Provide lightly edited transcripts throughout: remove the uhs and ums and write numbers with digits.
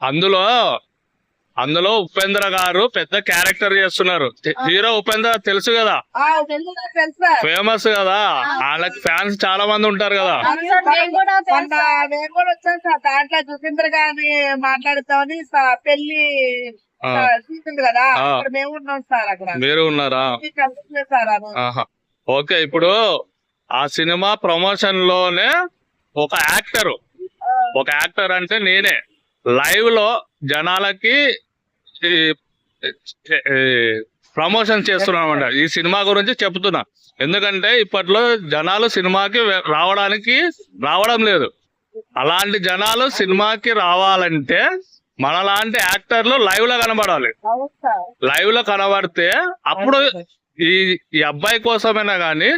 అందులో అందులో ఉపేంద్ర గారు పెద్ద క్యారెక్టర్ చేస్తున్నారు. హీరో ఉపేంద్ర తెలుసు కదా, ఫేమస్ కదా, వాళ్ళకి ఫ్యాన్స్ చాలా మంది ఉంటారు కదా. మేము కూడా వచ్చాం సార్. దాంట్లో జుగేంద్ర గారిని మాట్లాడుతామని పెళ్లి చూసింది కదా, అక్కడ మేము ఉన్నాం సార్. అక్కడ మీరు ఉన్నారా? Sir okay. ఇప్పుడు ఆ సినిమా ప్రమోషన్ లోనే ఒక యాక్టర్ అంటే నేనే లైవ్ లో జనాలకి ప్రమోషన్ చేస్తున్నాను అన్నమాట. ఈ సినిమా గురించి చెప్తున్నా. ఎందుకంటే ఇప్పట్లో జనాలు సినిమాకి రావడం లేదు. అలాంటి జనాలు సినిమాకి రావాలంటే మనలాంటి యాక్టర్లు లైవ్ లో కనబడాలి. లైవ్ లో కనబడితే అప్పుడు ఈ అబ్బాయి కోసమైనా గానీ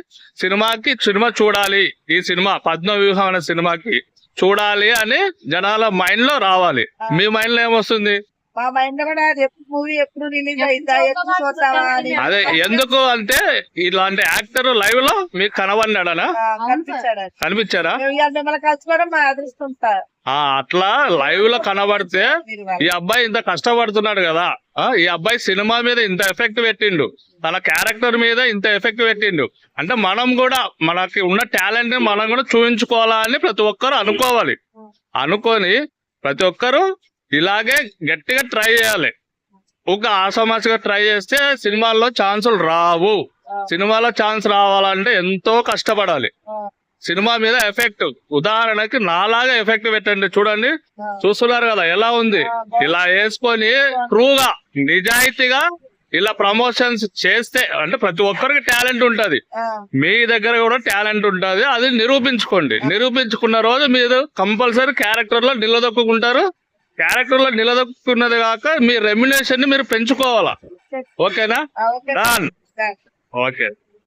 సినిమా చూడాలి, ఈ సినిమా పద్మవ్యూహం అనే సినిమాకి చూడాలి అని జనాల మైండ్ లో రావాలి. మీ మైండ్ లో ఏమొస్తుంది? మా మైండ్ కూడా మూవీ ఎప్పుడు రిలీజ్ అయిందా, ఎప్పుడు చూద్దామా అని. అదే ఎందుకు అంటే ఇలాంటి యాక్టర్ లైవ్ లో మీకు కనబడినాడనా? కనిపించారా? మిమ్మల్ని కలుసుకోవడం మా అదృష్టం సార్. అట్లా లైవ్ లో కనబడితే ఈ అబ్బాయి ఇంత కష్టపడుతున్నాడు కదా, ఈ అబ్బాయి సినిమా మీద ఇంత ఎఫెక్ట్ పెట్టిండు, తన క్యారెక్టర్ మీద ఇంత ఎఫెక్ట్ పెట్టిండు అంటే మనం కూడా మనకి ఉన్న టాలెంట్ ని మనం కూడా చూపించుకోవాలా అని ప్రతి ఒక్కరు అనుకోవాలి. అనుకొని ప్రతి ఒక్కరు ఇలాగే గట్టిగా ట్రై చేయాలి. ఒక ఆసమాసిగా ట్రై చేస్తే సినిమాల్లో ఛాన్సులు రావు. సినిమాలో ఛాన్స్ రావాలంటే ఎంతో కష్టపడాలి. సినిమా మీద ఎఫెక్ట్, ఉదాహరణకి నాలాగా ఎఫెక్ట్ పెట్టండి, చూడండి, చూస్తున్నారు కదా ఎలా ఉంది. ఇలా వేసుకొని ట్రూగా నిజాయితీగా ఇలా ప్రమోషన్స్ చేస్తే అంటే ప్రతి ఒక్కరికి టాలెంట్ ఉంటది, మీ దగ్గర కూడా టాలెంట్ ఉంటది. అది నిరూపించుకోండి. నిరూపించుకున్న రోజు మీరు కంపల్సరీ క్యారెక్టర్ లో నిలదొక్కుంటారు. క్యారెక్టర్ లో నిలదొక్కున్నది కాక మీ రెమ్యునేషన్ ని మీరు పెంచుకోవాలా. ఓకేనా? డన్. ఓకే.